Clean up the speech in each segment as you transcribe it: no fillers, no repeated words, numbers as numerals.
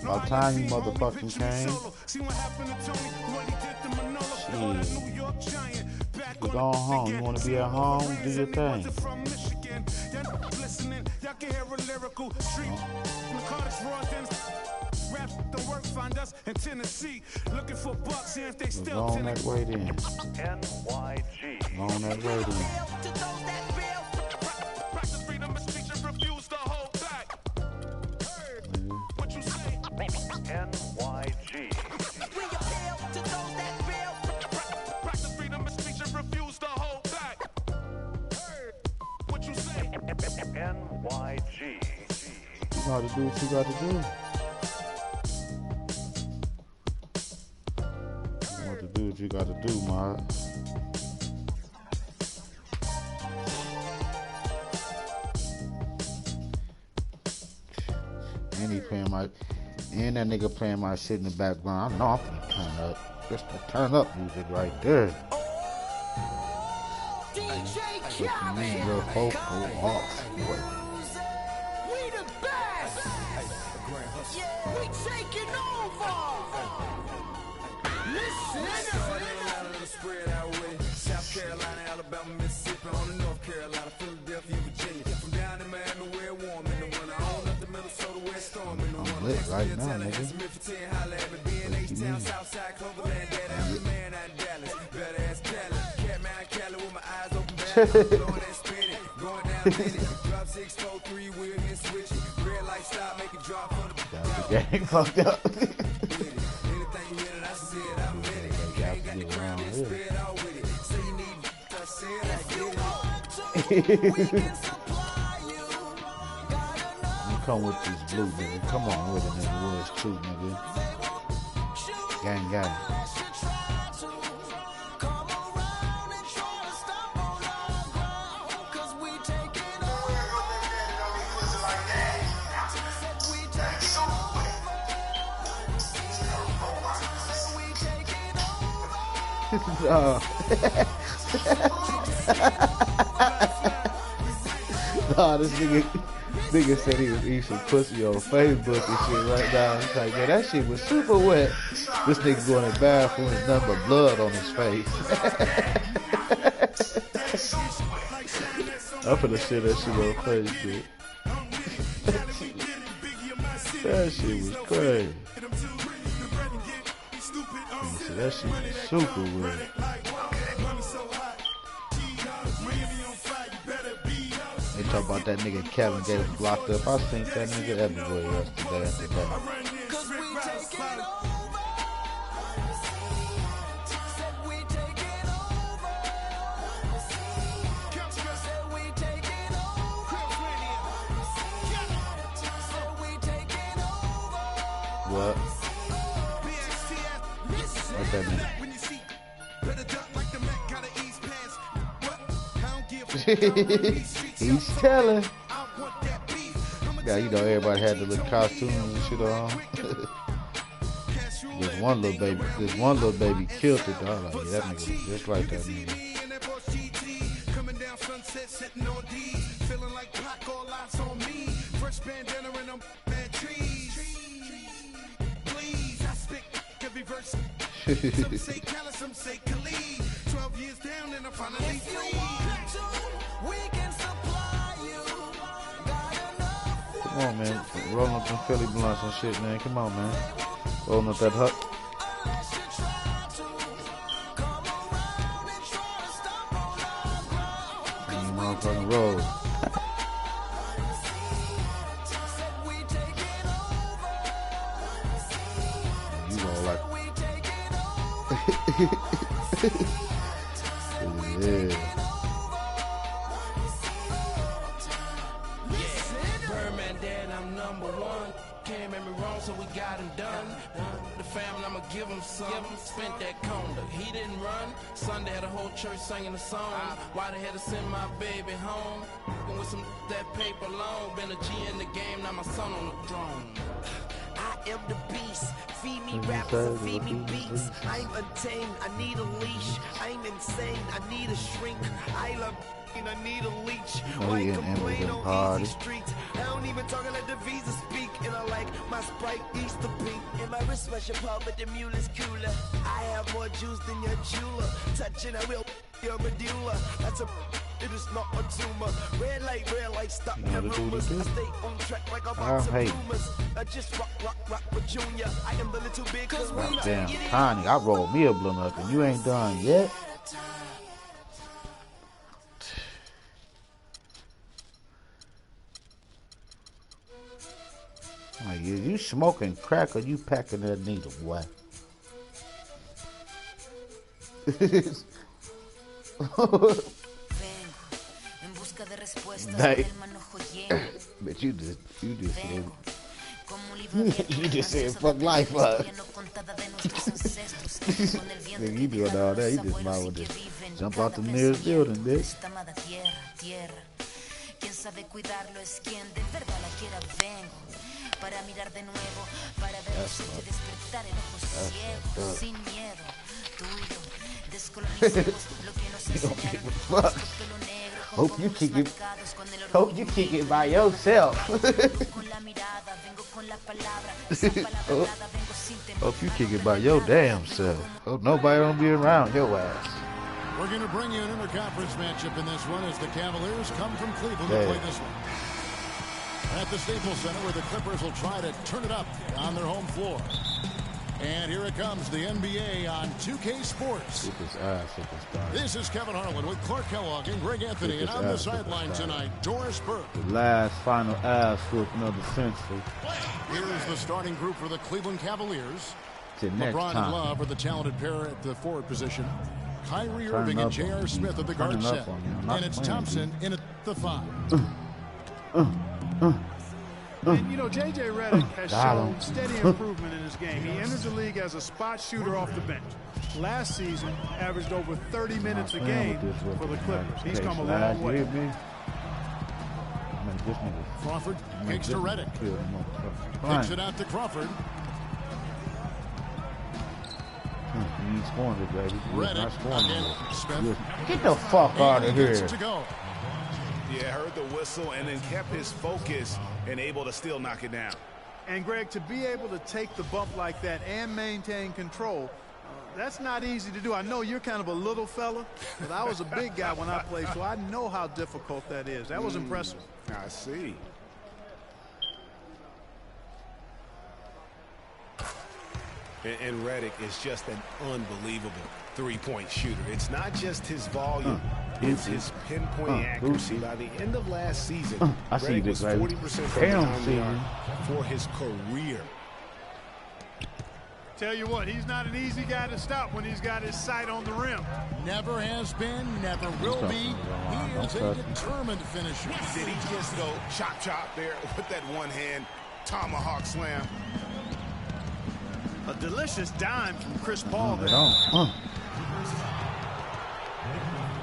About time you motherfucking came. Shit. You go home. You want to be at home? Do your thing. The work find us in Tennessee, looking for bucks here if they still on that way then. NYG. On that way then. Practice freedom of speech and refuse to hold back. What you say? NYG. Practice freedom of speech and refuse to hold back. What you say? NYG. You gotta do what you gotta do. Do what you gotta do, man. And he playing and that nigga playing my shit in the background. I know I'm gonna turn up. Just the turn up music right there. DJ Khaled. Real vocal hawks. We the best. Yeah, we taking over. Spread out with it. South Carolina, Alabama, Mississippi, on the North Carolina, Philadelphia, Virginia. From down in Miami, where it warm in the winter. On up to Minnesota, where it's storm in the winter. I'm lit right now, nigga. H-Town, Southside, Cloverland, Dead Alley, man out in Dallas. Better ass Cali. Catman, Cali with my eyes open back. Blowing that spinning, going down in it. Drop 6, 4, 3, wheel, and switch it. Red light stop, make it drop on the gang fucked up. Anything you hear that I said, I'm in it. Ain't got the crown, let's spread out with it. Say you need I said I get it. You come with this blue, nigga. Come on with it, nigga. Woods too, nigga. Gang, gang. Nah, this nigga said he was eating some pussy on Facebook and shit right now. He's like, yeah, that shit was super wet. This nigga going to the bathroom with nothing but blood on his face. I'm finna shit that shit on Facebook. That shit was crazy. That shit was super weird. They talk about that nigga Kevin getting locked up. I seen that nigga everywhere yesterday after that. What? What that mean? He's telling. Yeah, you know everybody had the little costumes and shit on. This one little baby killed it. Dog. Like, yeah, that nigga was just like that nigga. Some say Cali, some say Khalid. 12 years down and I'm finally free. Come on, man. Rolling up some Philly blunts and shit, man. Come on, man. Rolling up that hut. And you motherfucking roll. You roll like... yeah. So we got him done. The family, I'ma give him some. Spent that conda. He didn't run. Sunday had a whole church singing a song. Why they had to send my baby home? And with some that paper long. Been a G in the game, now my son on the throne. I am the beast. Feed me rap and feed me beats. I'm untamed, I need a leash. I'm insane, I need a shrink. I love I need a leech. Why complain on easy streets? I don't even talk, I let the visa speak. And I like my Sprite Easter pink. And my wrist rush apart, but the mule is cooler. I have more juice than your jeweler. Touching, I will your medulla. That's a it is not a tumor. Red light, stop the rumors. I stay on track like a box of rumors. I just rock with Junior. I am the little big cause we damn, Tiny, I rolled me a blunt up and you ain't done yet. Like, you smoking crack or you packing that needle, boy? But you just said fuck life up. Nigga, you doing all that, you just might well just jump out the nearest building, bitch. Para mirar de nuevo, para ver los hechos despertar en ojos ciegos, sin miedo, tuyo, descolonizamos lo que nos enseñaron. Pelo negro, hope you kick it by yourself. Hope you kick it by your damn self. Hope nobody don't be around your ass. We're going to bring you an interconference matchup in this one as the Cavaliers come from Cleveland to play this one. At the Staples Center, where the Clippers will try to turn it up on their home floor. And here it comes, the NBA on 2K Sports. This is Kevin Harlan with Clark Kellogg and Greg Anthony. And on the sideline tonight, Doris Burke. The last final ass whooping of the century. Here's the starting group for the Cleveland Cavaliers. LeBron and Love are the talented pair at the forward position. Kyrie Irving and J.R. Smith at the guard set. And it's Thompson in at the 5. And, you know, J.J. Redick has shown steady improvement in his game. He entered the league as a spot shooter off the bench. Last season, averaged over 30 minutes a game for the Clippers. He's come a long way. Crawford kicks to Redick. Kicks it out to Crawford. He's scoring it, baby. Redick. Get the fuck out of here. Yeah, heard the whistle and then kept his focus and able to still knock it down. And, Greg, to be able to take the bump like that and maintain control, that's not easy to do. I know you're kind of a little fella, but I was a big guy when I played, so I know how difficult that is. That was impressive. I see. And Redick is just an unbelievable three-point shooter. It's not just his volume. It's his pinpoint accuracy. By the end of last season, I see this, was 40% from beyond the arc for his career. Tell you what, he's not an easy guy to stop when he's got his sight on the rim. Never has been, never will be. He is a determined finisher. Did he just go chop there with that one-hand tomahawk slam? A delicious dime from Chris Paul there.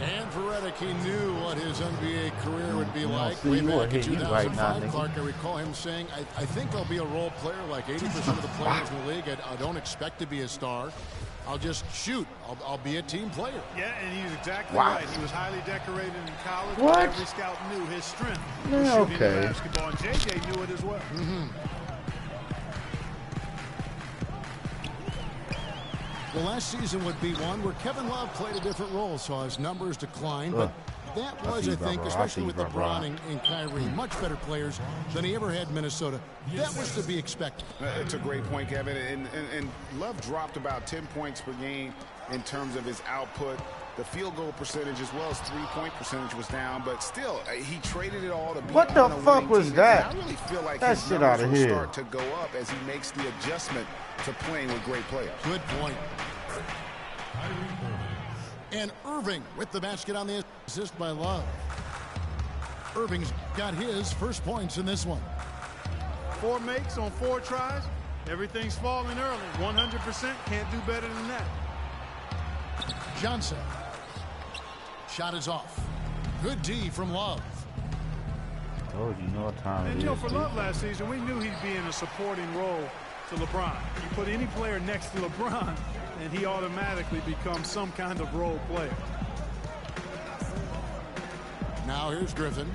And for Redick, he knew what his NBA career would be like. Way back in 2005, Clark, I recall him saying, I think I'll be a role player like 80% of the players in the league. I don't expect to be a star. I'll just shoot. I'll be a team player. Yeah, and he's exactly right. He was highly decorated in college. What? Every scout knew his strength was shooting the basketball, and J.J. knew it as well. Well, last season would be one where Kevin Love played a different role, saw his numbers decline, but that was, I think, especially with LeBron and Kyrie, much better players than he ever had in Minnesota. That was to be expected. It's a great point, Kevin, and Love dropped about 10 points per game in terms of his output. The field goal percentage as well as three-point percentage was down, but still, he traded it all to be what the fuck was team. that? I really feel like that his shit out of will here. Start to go up as he makes the adjustment to playing with great players. Good point. And Irving with the basket on the assist by Love. Irving's got his first points in this one. 4 makes on 4 tries. Everything's falling early. 100%. Can't do better than that. Johnson. Shot is off. Good D from Love. Oh, you know what time and it you know, is, for Love last season, we knew he'd be in a supporting role to LeBron. You put any player next to LeBron, and he automatically becomes some kind of role player. Now here's Griffin.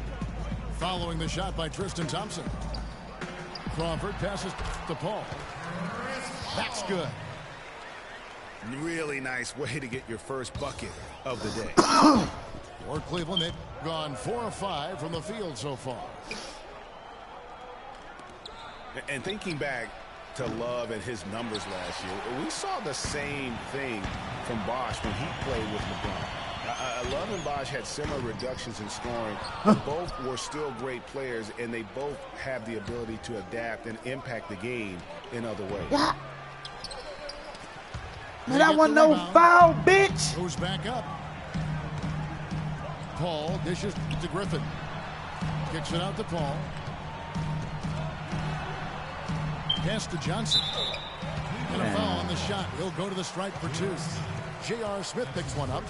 Following the shot by Tristan Thompson. Crawford passes to Paul. That's good. Really nice way to get your first bucket of the day. For Cleveland, they've gone 4 of 5 from the field so far. And thinking back to Love and his numbers last year, we saw the same thing from Bosh when he played with LeBron. Love and Bosh had similar reductions in scoring. Both were still great players, and they both have the ability to adapt and impact the game in other ways. Yeah. Man, that wasn't no foul, bitch. Goes back up. Paul dishes to Griffin. Kicks it out to Paul. Pass to Johnson. And a foul on the shot. He'll go to the stripe for 2. J.R. Smith picks one up.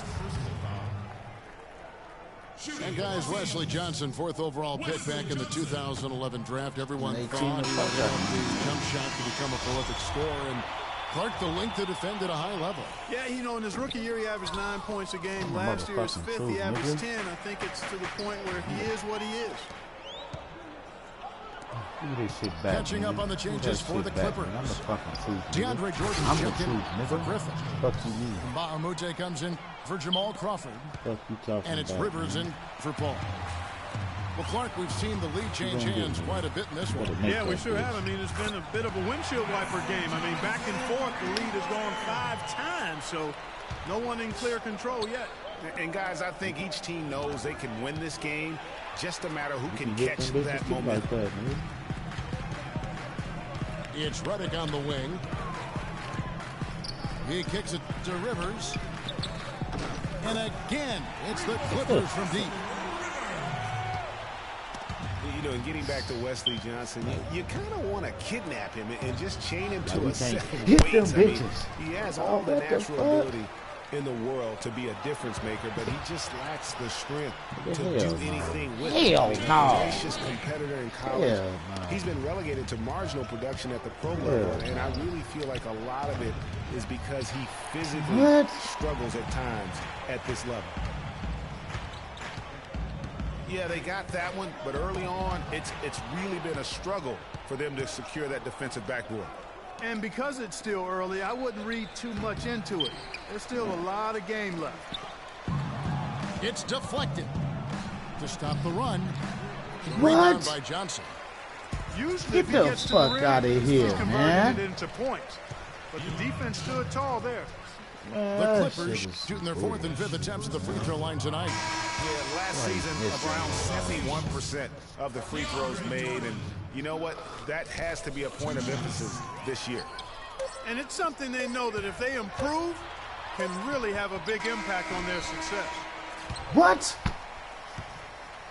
And guys, Wesley Johnson, 4th overall pick back in the 2011 draft. Everyone thought the jump shot to become a prolific scorer. And Clark, the length to defend at a high level. Yeah, you know, in his rookie year, he averaged 9 points a game. Last year, his 5th, he averaged 10. I think it's to the point where he is what he is. Catching up on the changes for the Clippers. DeAndre Jordan checked in for Griffin. Bahamute comes in for Jamal Crawford. And it's Rivers in for Paul. Well, Clark, we've seen the lead change hands quite a bit in this one. Yeah, we sure have. I mean, it's been a bit of a windshield wiper game. I mean, back and forth, the lead has gone 5 times, so no one in clear control yet. And, guys, I think each team knows they can win this game. Just a matter who can catch that momentum. It's Redick on the wing. He kicks it to Rivers. And again, it's the Clippers from deep. You know, and getting back to Wesley Johnson, you kind of want to kidnap him and just chain him to a set of weights. I mean, he has all the natural ability in the world to be a difference maker, but he just lacks the strength to do anything with it. Hell no. Tenacious competitor in college. He's been relegated to marginal production at the pro level, and I really feel like a lot of it is because he physically struggles at times at this level. Yeah, they got that one, but early on, it's really been a struggle for them to secure that defensive backboard. And because it's still early, I wouldn't read too much into it. There's still a lot of game left. It's deflected to stop the run. What? Rebound by Johnson. Usually, Get the fuck out of here, man. It into points, but the defense stood tall there. The Clippers shooting their 4th and 5th attempts at the free throw line tonight. Yeah, last season, around 71% of the free throws made. And you know what? That has to be a point of emphasis this year. And it's something they know that if they improve, can really have a big impact on their success. What?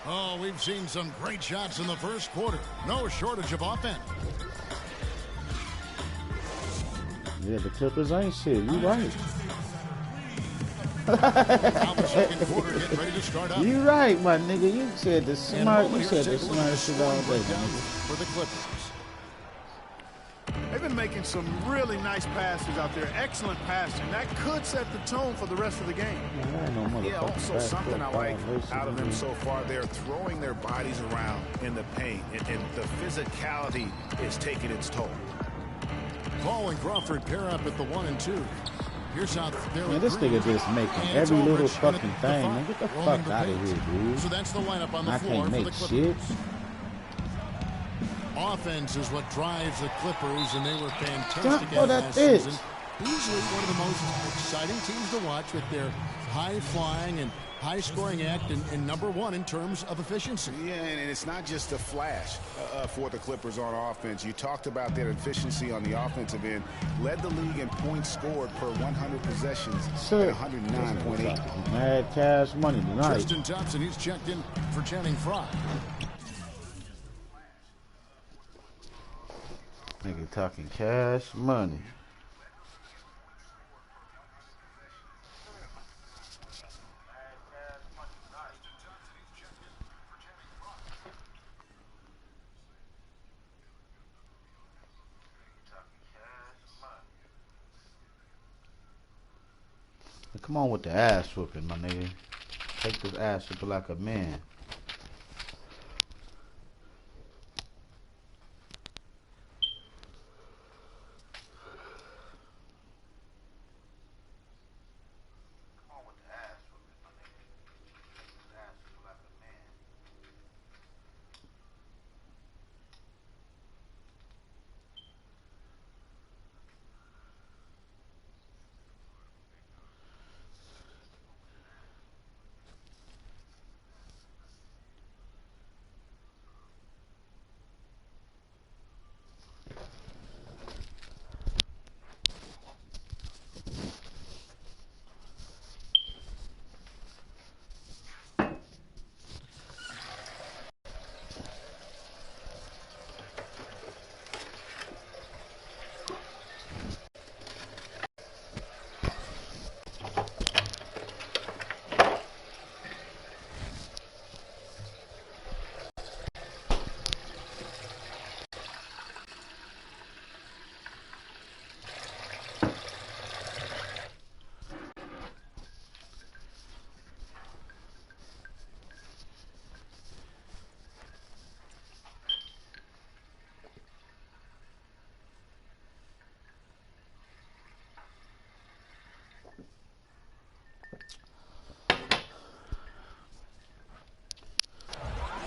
Oh, we've seen some great shots in the first quarter. No shortage of offense. Yeah, the Clippers ain't shit. You right. Now the second quarter getting ready to start up. You right, my nigga. You said the smart. You said the smart shit all day, nigga. For the Clippers. They've been making some really nice passes out there. Excellent passing. That could set the tone for the rest of the game. Yeah, also something I like out of them so far, they're throwing their bodies around in the paint, and the physicality is taking its toll. Paul and Crawford pair up at the 1 and 2. Here's how they're Man, this nigga just making every little fucking thing. Man, get the fuck out of here, dude. So that's the lineup on the I floor can't for the make Clippers. shit. Offense is what drives the Clippers, and they were fantastic Oh, at that's last it. season. Usually one of the most exciting teams to watch with their high-flying and high-scoring act and number 1 in terms of efficiency. Yeah, and it's not just a flash for the Clippers on offense. You talked about their efficiency on the offensive end. Led the league in points scored per 100 possessions at 109.8. Mad cash money tonight. Tristan Thompson, he's checked in for Channing Frye. Nigga talking cash money. Come on with the ass whooping, my nigga. Take this ass whooping like a man.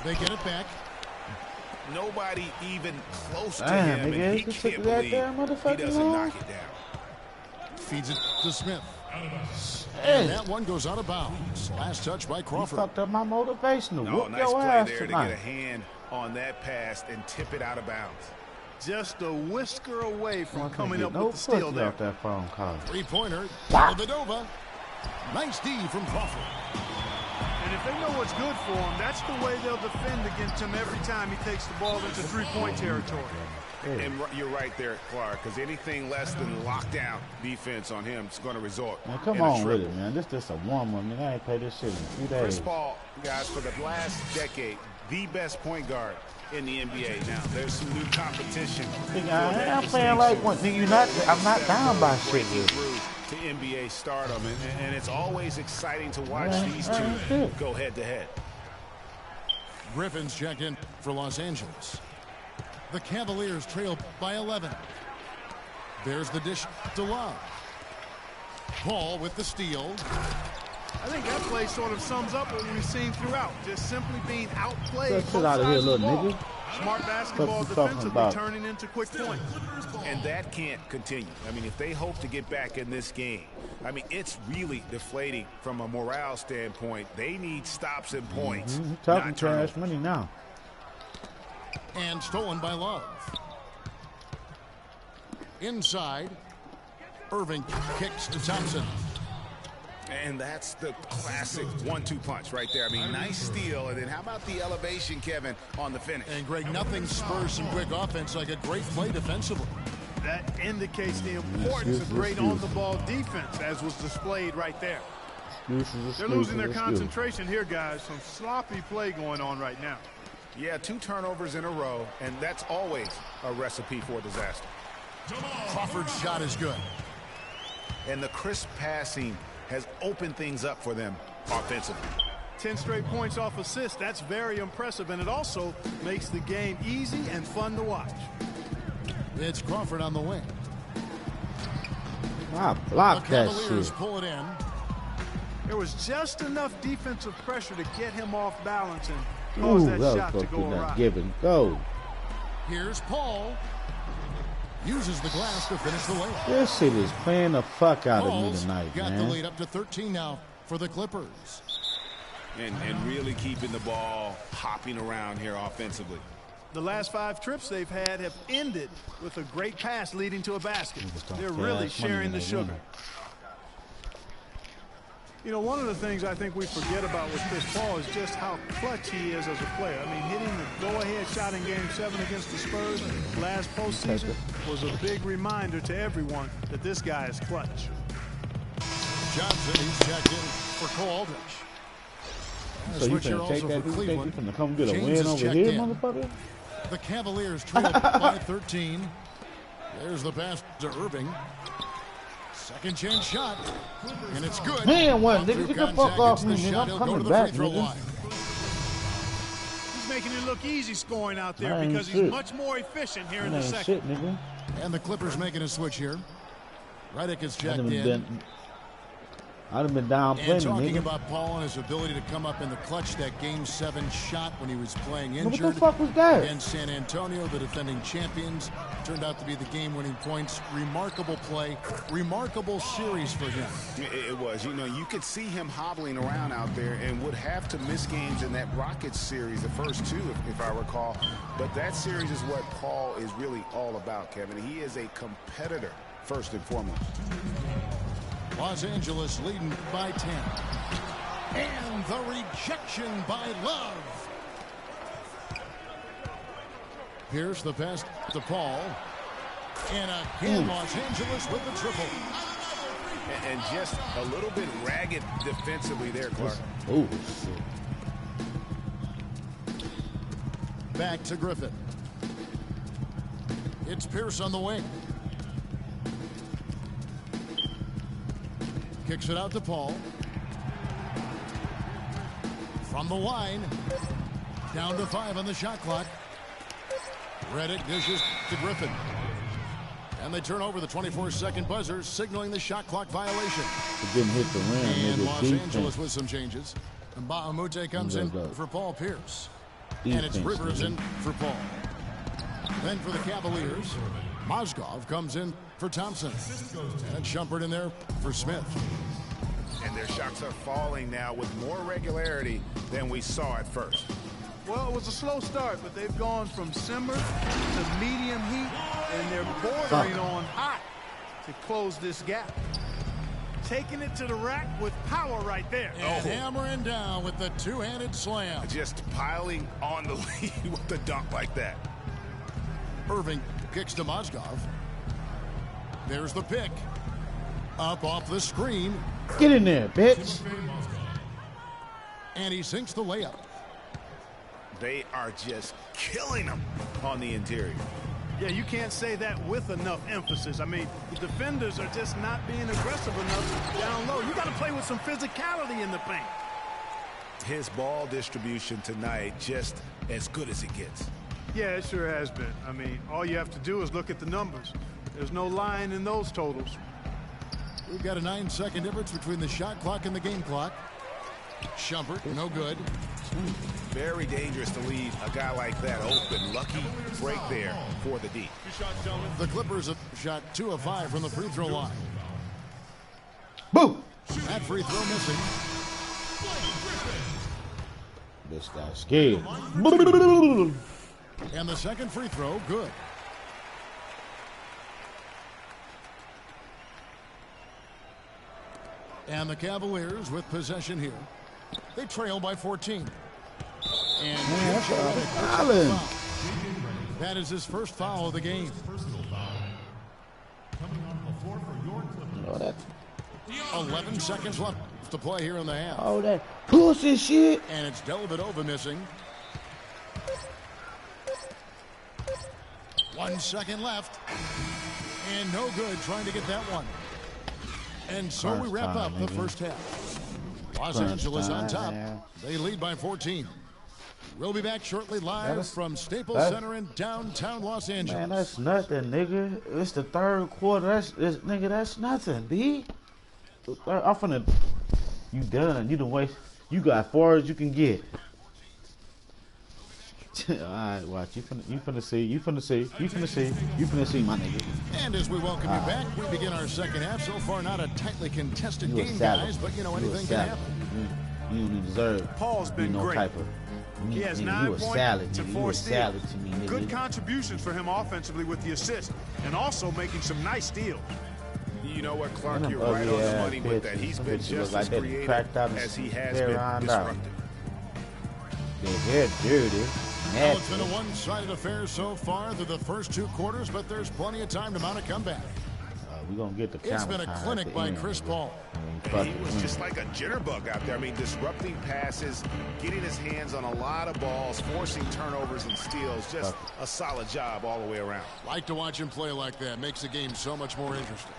They get it back. Nobody even close to Damn, him, nigga, and he just can't took that believe damn he motherfucker doesn't long. knock it down. Feeds it to Smith. Hey. And that one goes out of bounds. Last touch by You Crawford. fucked up my motivation to No, whoop nice your play ass there tonight. to get a hand on that pass and tip it out of bounds. Just a whisker away from One can't coming get up no with the steal pussy there. off that phone call. Three-pointer. Villanova. Nice D from Crawford. And if they know what's good for him, that's the way they'll defend against him every time he takes the ball into three-point territory. And you're right there, Clark, because anything less than lockdown defense on him is going to result Man, come in a on with triple. it, man. This just a warm-up, man. I ain't played this shit in a few days. Chris Paul, guys, for the last decade, the best point guard in the NBA. Now, there's some new competition. Nigga, I'm playing like one. Nigga, I'm not down by shit here. To NBA stardom, and it's always exciting to watch these two go head-to-head. Griffin's checked in for Los Angeles. The Cavaliers trail by 11. There's the dish to Love. Paul with the steal. I think that play sort of sums up what we've seen throughout. Just simply being outplayed. Get out of here, little nigga. Smart basketball What you talking defensively about? turning into quick points. And that can't continue. I mean, if they hope to get back in this game, I mean, it's really deflating from a morale standpoint. They need stops and points. You're talking not trash turnovers. money now. And stolen by Love. Inside. Irving kicks to Thompson. And that's the classic 1-2 punch right there. I mean, nice steal. And then how about the elevation, Kevin, on the finish? And Greg, nothing spurs some quick offense like a great play defensively. That indicates the importance of great on-the-ball defense, as was displayed right there. They're losing their concentration here, guys. Some sloppy play going on right now. Yeah, 2 turnovers in a row, and that's always a recipe for disaster. Crawford's shot is good. And the crisp passing has opened things up for them offensively. 10 straight points off assists. That's very impressive, and it also makes the game easy and fun to watch. It's Crawford on the wing. I blocked The that Cavaliers shit. pull it in. There was just enough defensive pressure to get him off balance and Ooh, cause that that was shot to supposed to go be that awry. give and go. Here's Paul. Uses the glass to finish the layup. This shit is playing the fuck out of me Paul's tonight, got the man. lead up to 13 now for the Clippers. And really keeping the ball hopping around here offensively. The last 5 trips they've had have ended with a great pass leading to a basket. They're really sharing the sugar. You know, one of the things I think we forget about with Chris Paul is just how clutch he is as a player. I mean, hitting the go-ahead shot in Game 7 against the Spurs last postseason was a big reminder to everyone that this guy is clutch. Johnson, he's checked in for Cole Aldrich. So you Switch here finna also take that? for You think you Cleveland. finna come get a James win is over checked here, in. motherfucker? The Cavaliers trail by 13. There's the pass to Irving. Second chance shot, and it's good. Man, what, nigga? Get the fuck off me, nigga. I'm coming back, nigga. He's making it look easy scoring out there because he's much more efficient here in the second. Shit, nigga. And the Clippers making a switch here. Redick is checked in. I'd have been down plenty, and talking nigga. about Paul and his ability to come up in the clutch, that Game 7 shot when he was playing injured. What the fuck was that? Against San Antonio, the defending champions. Turned out to be the game-winning points. Remarkable play. Remarkable series for him. It was. You know, you could see him hobbling around out there and would have to miss games in that Rockets series, the first two, if I recall. But that series is what Paul is really all about, Kevin. He is a competitor, first and foremost. Los Angeles leading by 10. And the rejection by Love. Here's the pass to Paul. And again, Los Angeles with the triple. And just a little bit ragged defensively there, Clark. Oh, shit. Back to Griffin. It's Pierce on the wing. Kicks it out to Paul. From the line. Down to 5 on the shot clock. Redick dishes to Griffin. And they turn over the 24-second buzzer, signaling the shot clock violation. It didn't hit the rim. And Los Angeles with some changes. And Bahamute comes in for Paul Pierce. And it's Rivers in for Paul. Then for the Cavaliers, Mozgov comes in for Thompson. And Shumpert in there for Smith. And their shots are falling now with more regularity than we saw at first. Well, it was a slow start, but they've gone from simmer to medium heat, and they're bordering on hot to close this gap. Taking it to the rack with power right there. And hammering down with the two-handed slam. Just piling on the lead with the dunk like that. Irving kicks to Mozgov. There's the pick. Up off the screen. Get in there, bitch. And he sinks the layup. They are just killing them on the interior. Yeah, you can't say that with enough emphasis. I mean, the defenders are just not being aggressive enough down low. You got to play with some physicality in the paint. His ball distribution tonight just as good as it gets. Yeah, it sure has been. I mean, all you have to do is look at the numbers. There's no lying in those totals. We've got a 9-second difference between the shot clock and the game clock. Shumpert, no good. Very dangerous to leave a guy like that open. Lucky break there for the D. The Clippers have shot 2 of 5 from the free throw line. Boom! That free throw missing. This guy's scared. And the second free throw, good. And the Cavaliers with possession here. They trail by 14. And that is his first foul of the game. 11 seconds left to play here in the half. Oh, that pussy shit. And it's Dellavedova missing. 1 second left. And no good trying to get that one. And so we wrap up the first half. Los Angeles on top. They lead by 14. We'll be back shortly live from Staples Center in downtown Los Angeles. Man, that's nothing, nigga. It's the third quarter. Nigga, that's nothing, B. I'm finna. You done. You done waste. You got as far as you can get. Alright, watch. You finna see. You finna see. You finna see. You finna see, my nigga. And as we welcome you back, we begin our second half. So far, not a tightly contested game, guys, but you know, anything can happen. You don't deserve Paul's been no great. type of. He has nigga, 9 you a points salad, to nigga. 4 You a steals. salad to me, nigga. Good contributions for him offensively with the assist, and also making some nice steals. You know what, Clark, you're right on the money with that. He's been just as creative as he has been disruptive. Their hair dirty. Well, it's been a one-sided affair so far through the first 2 quarters, but there's plenty of time to mount a comeback. We're going to get the It's been a clinic by Chris Paul. He was just like a jitterbug out there. I mean, disrupting passes, getting his hands on a lot of balls, forcing turnovers and steals. Just a solid job all the way around. Like to watch him play like that. Makes the game so much more interesting.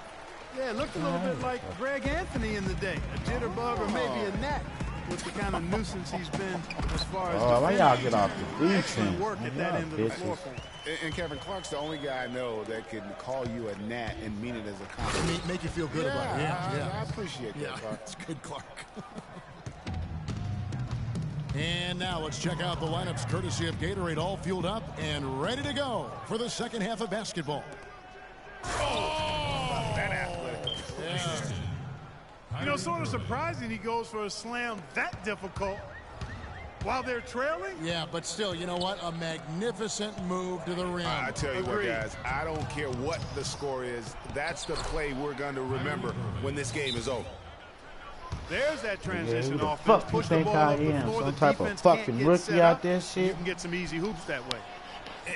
Yeah, it looked a little bit like Greg Anthony in the day. A jitterbug or maybe a gnat with the kind of nuisance he's been as far as why y'all get off the excellent defense? work at that end of the floor for him. And Kevin Clark's the only guy I know that can call you a gnat and mean it as a compliment. Make you feel good about it. Yeah, I appreciate that, Clark. It's good, Clark. And now let's check out the lineups courtesy of Gatorade, all fueled up and ready to go for the second half of basketball. Oh, that athletic. You know, sort of surprising he goes for a slam that difficult while they're trailing. Yeah, but still, you know what? A magnificent move to the rim. I tell you what, guys, I don't care what the score is. That's the play we're going to remember when this game is over. There's that transition who the offense. fuck Push you the think ball I up the am? floor. Some The type of defense fucking can't get rookie set out up. there shit? You can get some easy hoops that way.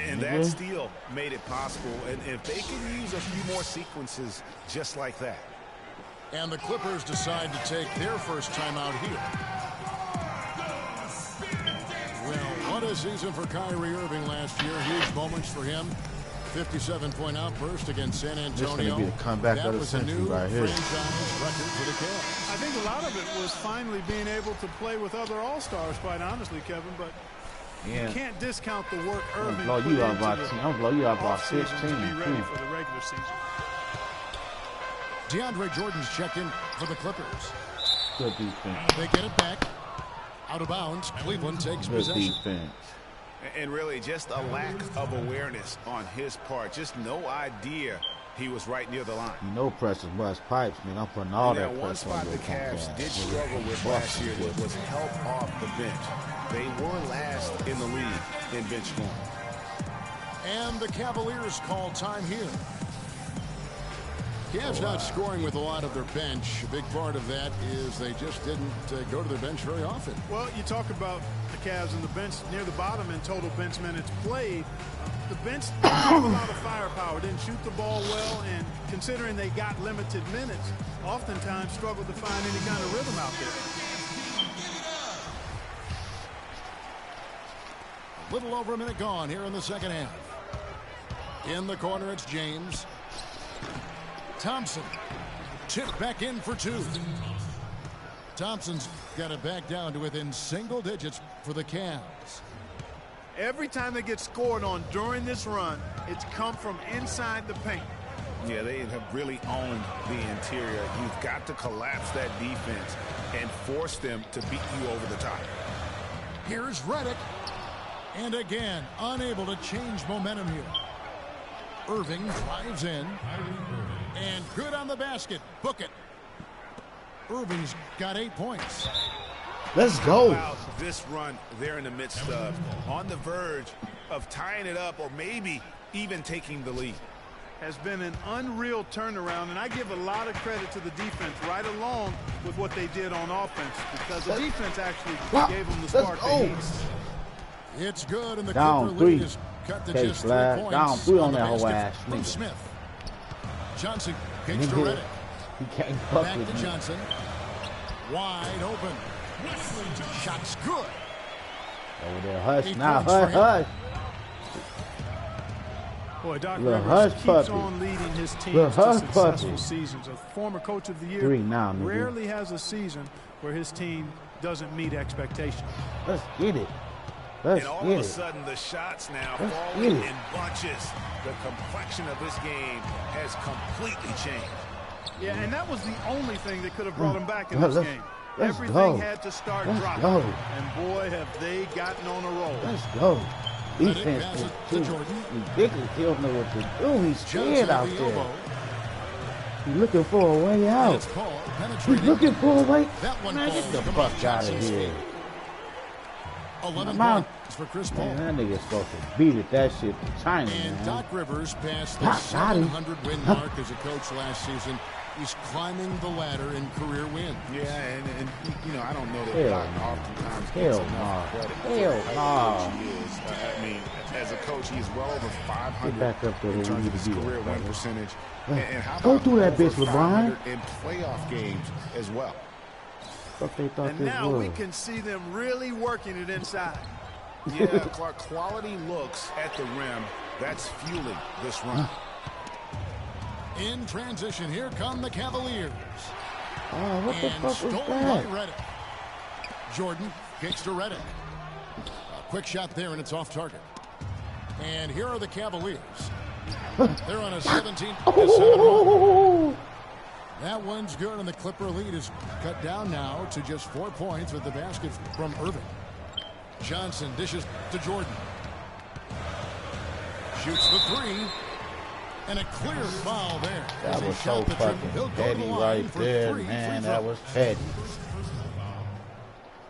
And that steal made it possible. And if they can use a few more sequences just like that. And the Clippers decide to take their first timeout here. Well, what a season for Kyrie Irving last year. Huge moments for him. 57-point outburst against San Antonio. This is going to be the comeback of the century right here. Franchise record for the Cavs. I think a lot of it was finally being able to play with other All-Stars, quite honestly, Kevin. But you can't discount the work Irving blow put you out into by the 10. I'm blow you out by 16. offseason to be ready for the regular season. DeAndre Jordan's checked in for the Clippers. Good defense. They get it back. Out of bounds. Cleveland takes Good possession. defense. And really just a lack of awareness on his part. Just no idea he was right near the line. You know pressure bust pipes, man. I'm putting all that one pressure on spot your the Cavs podcast. did struggle with last year was help off the bench. They were last in the league in bench scoring. And the Cavaliers call time here. Cavs not scoring with a lot of their bench. A big part of that is they just didn't go to their bench very often. Well, you talk about the Cavs and the bench near the bottom in total bench minutes played. The bench didn't have a lot of firepower, didn't shoot the ball well, and considering they got limited minutes, oftentimes struggled to find any kind of rhythm out there. A little over a minute gone here in the second half. In the corner, it's James. Thompson tipped back in for two. Thompson's got it back down to within single digits for the Cavs. Every time they get scored on during this run, it's come from inside the paint. Yeah, they have really owned the interior. You've got to collapse that defense and force them to beat you over the top. Here's Redick. And again, unable to change momentum here. Irving drives in. And good on the basket. Book it. Irving's got 8 points. Let's go. Wow, this run they're in the midst of, on the verge of tying it up or maybe even taking the lead. Has been an unreal turnaround, and I give a lot of credit to the defense right along with what they did on offense, because the defense actually gave them the spark they need. It's good, and the down Clipper three. lead is cut to Okay, just 3 flag. points. Down 3 on the that whole basket ass from nigga. Smith. Johnson kicks to Nigga. Redick. He can't fuck Back with to me. Johnson. Wide open. Shot's good. Over there, hush 8 now, points for hush, him. hush. Boy, Doc Little Rivers hush keeps puppy. on leading his teams Little to hush successful puppy. seasons. A former coach of the year 3 now, nigga. rarely has a season where his team doesn't meet expectations. Let's get it. Let's And all get of a it. sudden, the shots now Let's falling get it. in bunches. The complexion of this game has completely changed. Yeah, and that was the only thing that could have brought him back in this Let's- game. let's Everything go. had to start Let's dropping. go. And boy, have they gotten on a roll. Let's go. Redick Defense passes is to too Jordan. ridiculous. He don't know what to do. He's Johnson scared at out the there. elbow. He's looking for a way And out. it's Paul He's penetrating. looking for a way. That one Man, falls get the to fuck out of Johnson's here. feet. 11 Come on. points for Chris Paul. Man, that nigga's supposed to beat it. That shit to China, And man. Doc Rivers passed the Got him. 700-win mark as a coach last season. He's climbing the ladder in career wins. Yeah, and you know, I don't know that Hell Doc no. oftentimes Hell gets no. enough credit. Hell for no. how good he is. I mean, as a coach, he's well over 500 Get back up there in where terms you of his need to be, career win brother. percentage. And how Go about through that over bitch, LeBron. 500 in playoff games as well? What they thought And this now was. we can see them really working it inside. Yeah, Clark, quality looks at the rim. That's fueling this run. In transition, here come the Cavaliers. Oh, what the fuck was that? Redick. Jordan kicks to Redick. A quick shot there, and it's off target. And here are the Cavaliers. They're on a 17-7 run. That one's good, and the Clipper lead is cut down now to just 4 points with the basket from Irving. Johnson dishes to Jordan. Shoots the three. And a clear foul there. That was so fucking petty right there, man. That was petty.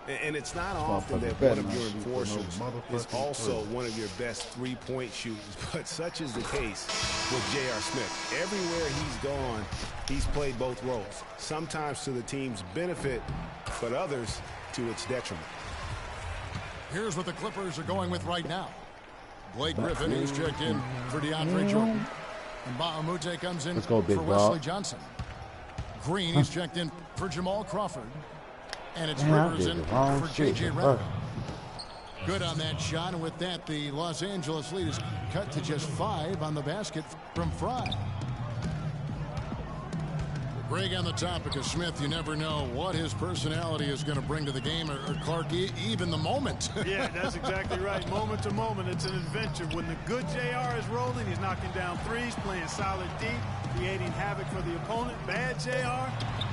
And it's not often that one of your enforcers is also one of your best three-point shooters, but such is the case with J.R. Smith. Everywhere he's gone, he's played both roles, sometimes to the team's benefit, but others to its detriment. Here's what the Clippers are going with right now. Blake Griffin is checked in for DeAndre Jordan. And Ba'amute comes in for Wesley Johnson. Green is checked in for Jamal Crawford. And it's Rivers in for J.J. Redick. Good on that shot, and with that, the Los Angeles lead is cut to just 5 on the basket from Fry. Greg, on the topic of Smith, you never know what his personality is going to bring to the game, or Clark, even the moment. Yeah, that's exactly right. Moment to moment, it's an adventure. When the good JR is rolling, he's knocking down threes, playing solid D, creating havoc for the opponent. Bad JR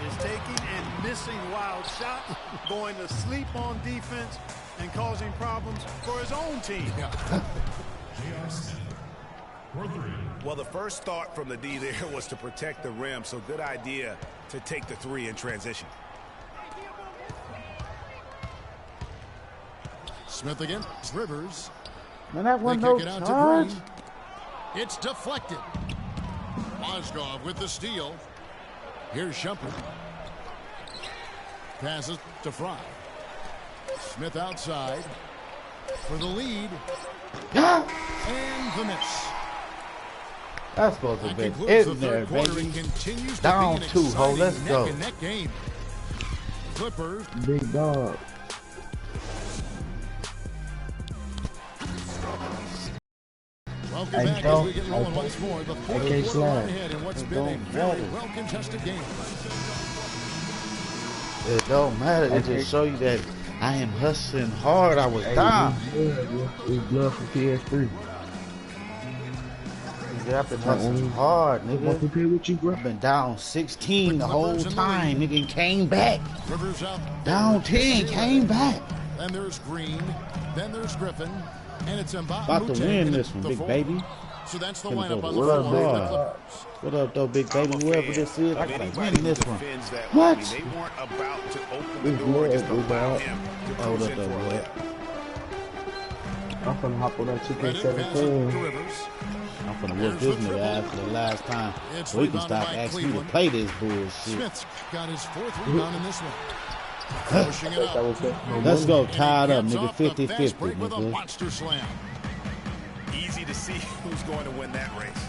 is taking and missing wild shots, going to sleep on defense, and causing problems for his own team. Yeah. Well, the first thought from the D there was to protect the rim, so good idea to take the three in transition. Smith again. Rivers. Man, that one no charge. It's deflected. Mozgov with the steal. Here's Shumpert. Passes to Fry. Smith outside for the lead. And the miss. That's supposed to be in there, baby. Down 2, ho. Let's go. Clippers. Big dog. Welcome back as we get rolling once more. The fourth quarter ahead in what's been a very well-contested game. It don't matter. It just show you that I am hustling hard. I was down. It's blood from PS3. I've been hustling hard, nigga. I've been down 16 the whole time, nigga, and came back. Down 10, came back. Then there's Green, then there's Griffin, and it's about to win this one, big baby. So that's the lineup on the floor. What up, though, big baby? Whoever this is, I gotta win this one. What? They weren't about to open the door, just allow him to hold cruise up, in for a layup. I'm gonna hop on that 2K17. I'm gonna whoop this nigga ass for the last time so we can stop asking you to play this bullshit. Smith's got his 4th rebound in this one. Pushing it up. Let's go, tied up, nigga. 50-50, with a nigga. monster slam. Easy to see who's going to win that race.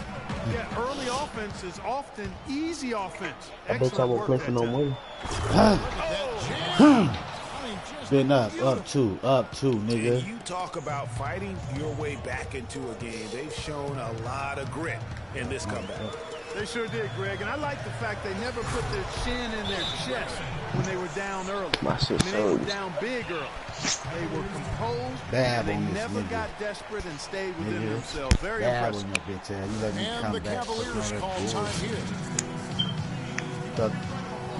Yeah, early offense is often easy offense. I bet I won't play for no money. Been up 2, nigga. And you talk about fighting your way back into a game. They've shown a lot of grit in this comeback. They sure did, Greg. And I like the fact they never put their chin in their chest when they were down early. They were down big early. They were composed. They never got desperate and stayed within themselves. Very impressive. And the Cavaliers call time here.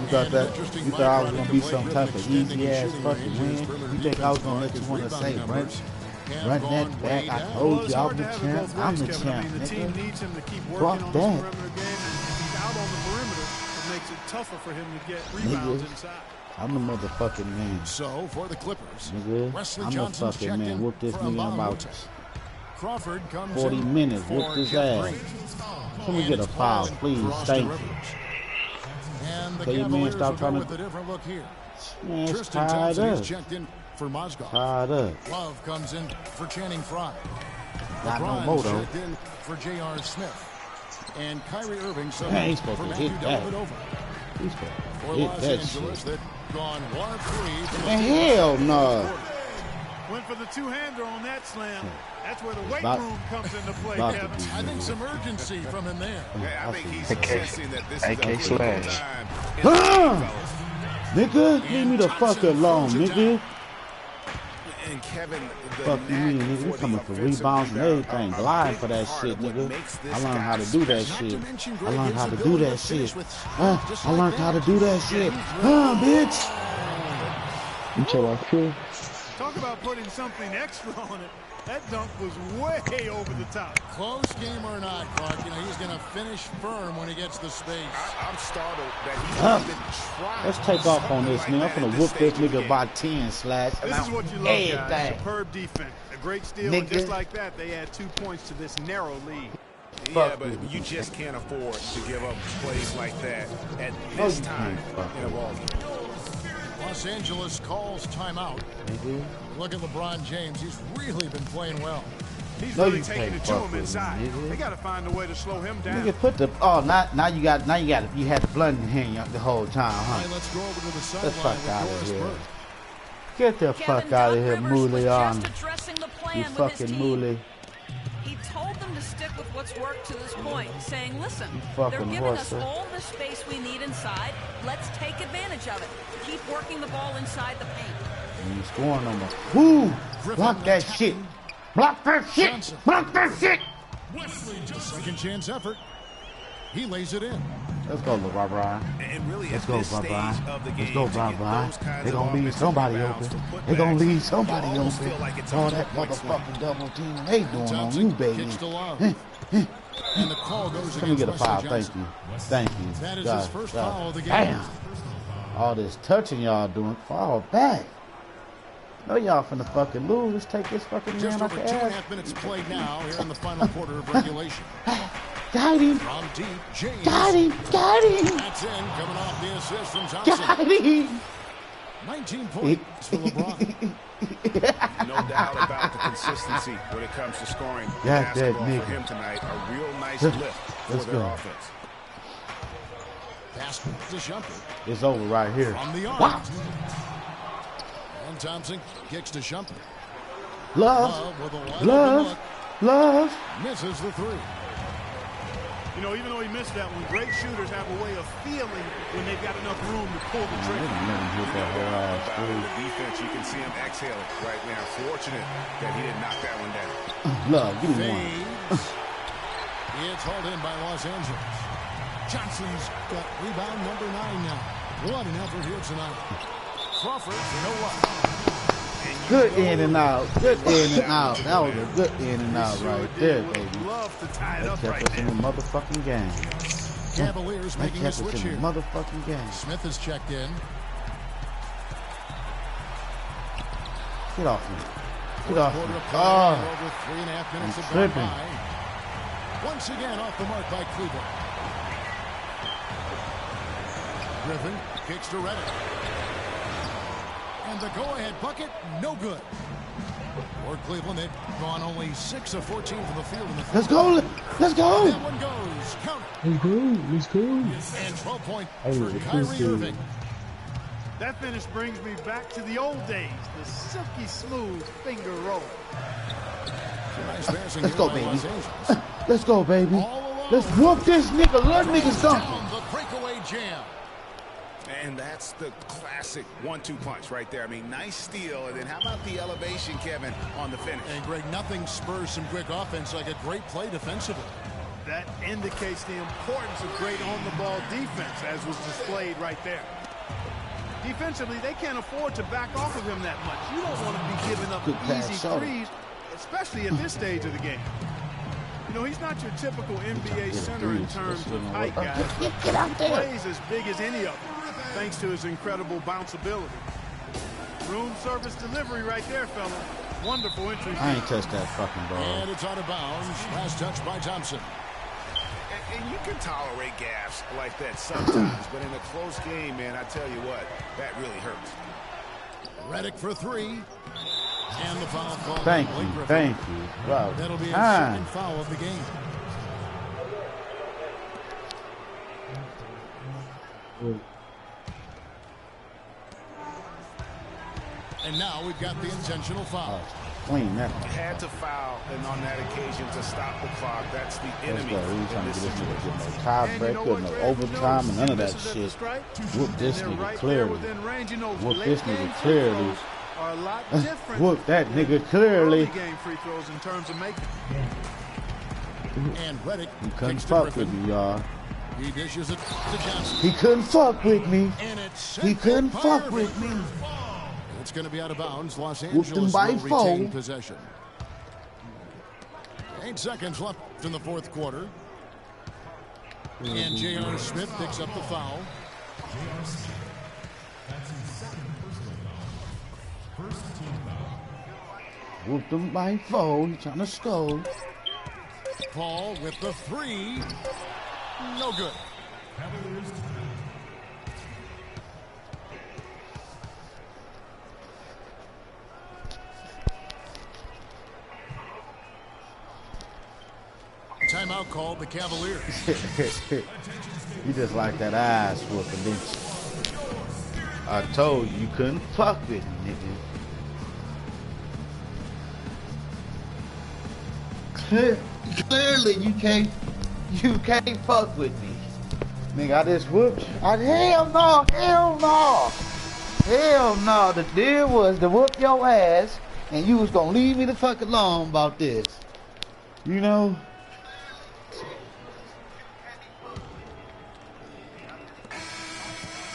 You thought I was gonna be some type of easy ass fucking win? You think I was gonna let you wanna say, run that back? I told you I'm the champ. I'm the champ, The team needs him to keep working Fuck on that. his perimeter game. And if he's out on the perimeter, it makes it tougher for him to get rebounds inside. I'm the motherfucking man. So for the Clippers, nigga, Wesley I'm the Johnson's fucking checked man. in Whoop this for nigga in about Mbamute. Crawford comes 40 in minutes. for Whoop his Jeff ass. Green. Can we get a foul, please? Thank you. And the So you man Cavaliers stop will trying go to- with a different look here. Man, it's Tristan tied Thompson is up. checked in for Mozgov. Tied up. Love comes in for Channing Frye. Not no LeBron's more, though. checked in for J.R. Smith. And Kyrie Irving Man, he's subbed supposed for to Matthew hit that. Dellavedova. He's supposed For to hit Los that Angeles, shit. that gone 1 of 3 from the Man, hell no. Went for the two-hander on that slam. That's where the weight room comes into play, Kevin. I think some urgency from him there. I think he's sensing that this is a AK critical slash. time. Nigga, leave me the fuck alone, nigga. And Kevin, Fuck you mean, nigga? We coming for rebounds and everything. Glide for that shit, nigga. I learned how to do that shit. I learned how to do that shit. I learned how to do that shit. Bitch. You tell my crew. Talk about putting something extra on it. That dunk was way over the top. Close game or not, Clark, you know, he's going to finish firm when he gets the space. I'm startled that he's even tried. Let's take off on this, nigga. I'm gonna whoop this nigga by 10 slash. This is what you love, guys. Superb defense. A great steal, and just like that, they add 2 points to this narrow lead. Yeah, but you just can't afford to give up plays like that at this time in a ball game. Los Angeles calls timeout. Look at LeBron James. He's really been playing well. He's really taking it to him inside. They got to find a way to slow him down. Nigga, put the you had the blunt in hand the whole time, huh? Right, let's go over to the Get sideline the fuck out with of Doris here. Burke. Get the fuck out of here, Mooley on. You fucking Mooley. He told them to stick with what's worked to this point, saying, listen, they're fucking giving us horse, all the space we need inside. Let's take advantage of it. Keep working the ball inside the paint. He's scoring on the woo! Block that shit! Block that shit! Block that shit! Second chance effort. He lays it in. Let's go, LeBron. And really, Let's at go, this stage LeBron. of the Let's game, go, to get those LeBron. kinds They're of gonna leave offensive somebody rebounds open. to put They're gonna back, leave somebody you almost open. feel like it's All a that two-point swing. motherfucking double team they doing on Thompson you, baby. kicks to Love. And the call goes Let me get a against foul. Wesley Thank Johnson. you. Thank you. That is God, his first God. foul of the game. Damn. All this touching y'all doing. Fall back. No, y'all finna fucking lose. Let's take this fucking Just man over off the 2.5 ass. minutes played now here in the final quarter of regulation. Got him. From deep, James. Got him. Got him. That's in, coming off the assist from Johnson. Got him. 19 points for LeBron. No doubt about the consistency when it comes to scoring Got that basketball nigga. for him tonight. A real nice lift for Let's their go. offense. Pass to Shumpert. It's over right here. From the arc. Wow. And Thompson kicks to Shumpert. Love. With a wide open Love. look. Love. Misses the three. You know, even though he missed that one, great shooters have a way of feeling when they've got enough room to pull the trigger. About the defense, you can see him exhaling right now. Fortunate that he didn't knock that one down. Love. Give me one. Fades. It's hauled in by Los Angeles. Johnson's got rebound number 9 now. What an effort here tonight. Crawford, you know what? Good in and out. Good in and out. That was a good in and out right there, baby. Love to tie it That up kept right us in the now. motherfucking game. Cavaliers That making a kept us switch in here. the motherfucking game. Smith is checked in. Get off me. Get off Quarter me. of play, Oh, over 3.5 minutes I'm have gone tripping. by. Once again off the mark by Cleveland. Griffin kicks to Reddick. And the go-ahead bucket, no good. For Cleveland, they've gone only 6 of 14 from the field in the let's go. Let's go. That one goes. Count it. Let's go. Let's go. And 12 point Hey, for it's Kyrie too Irving. That finish brings me back to the old days, the silky smooth finger roll. Nice passing Let's here go, by baby. Los Angeles. Let's go, baby. All alone. Let's whoop this nigga. Let niggas Down dunk. the breakaway jam. And that's the classic 1-2 punch right there. I mean, nice steal. And then how about the elevation, Kevin, on the finish? And Greg, nothing spurs some quick offense like a great play defensively. That indicates the importance of great on-the-ball defense, as was displayed right there. Defensively, they can't afford to back off of him that much. You don't want to be giving up Good pass, easy shot. threes, especially at this stage of the game. You know, he's not your typical NBA center in terms of height, guys. Get out there. Plays as big as any of them, thanks to his incredible bounceability. Room service delivery right there, fella. Wonderful entry. I ain't touched that fucking ball. And it's out of bounds. Last touch by Thompson. And you can tolerate gaffes like that sometimes, but in a close game, man, I tell you what, that really hurts. Reddick for 3. And the foul call. Thank Blake you. Griffin. Thank you. Wow. That'll be his Ah. second foul of the game. And now we've got the intentional foul. Clean that. Had to foul, and on that occasion to stop the clock. That's the enemy. We trying to get this nigga get no tiebreaker, no overtime, and none of that shit. Whoop this nigga clearly. Whoop this nigga clearly. Whoop that nigga clearly. And Reddick, he couldn't fuck with me, y'all. He dishes it to Johnson. He couldn't fuck with me. He couldn't fuck with me. It's going to be out of bounds. Los Angeles will retain possession. 8 seconds left in the fourth quarter. And J.R. Smith picks up the foul. Whooped him by 4. He's trying to score. Paul with the 3. No good. Timeout called the Cavaliers. You just like that ass whooping, didn't you? I told you couldn't fuck with me, nigga. Clearly you can't fuck with me. Nigga, I just whooped you. Hell no. Hell no. The deal was to whoop your ass and you was gonna leave me the fuck alone about this. You know?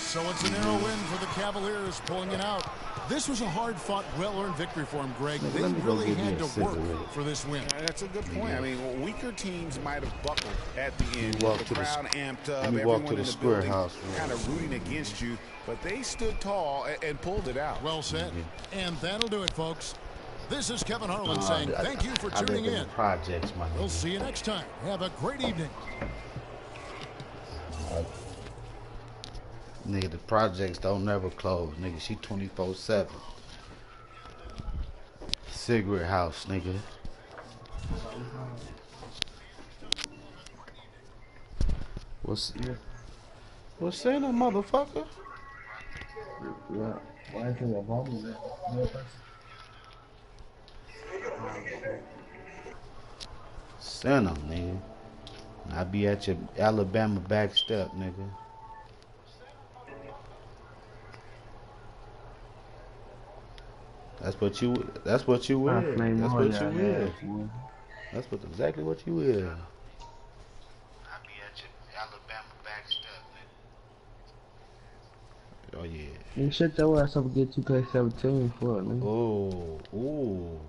So it's a narrow win for the Cavaliers, pulling it out. This was a hard-fought, well-earned victory for him, Greg. They really had to work for this win. That's a good point. I mean, weaker teams might have buckled at the end. The crowd amped up, everyone in the building kind of rooting against you, but they stood tall and pulled it out. Well said. And that'll do it, folks. This is Kevin Harlan saying thank you for tuning in. We'll see you next time. Have a great evening. Nigga, the projects don't never close. Nigga, she 24/7. Cigarette house, nigga. What's in a motherfucker? Send 'em, nigga. I be at your Alabama back step, nigga. That's what you wear. That's what you wear. That's exactly what you wear. I be at your Alabama back step, nigga. Oh yeah. You shut your ass up and get 2K17 for it, nigga. Oh.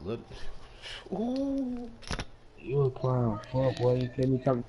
Look. Ooh. You a clown. Fuck, boy. You can't be talking.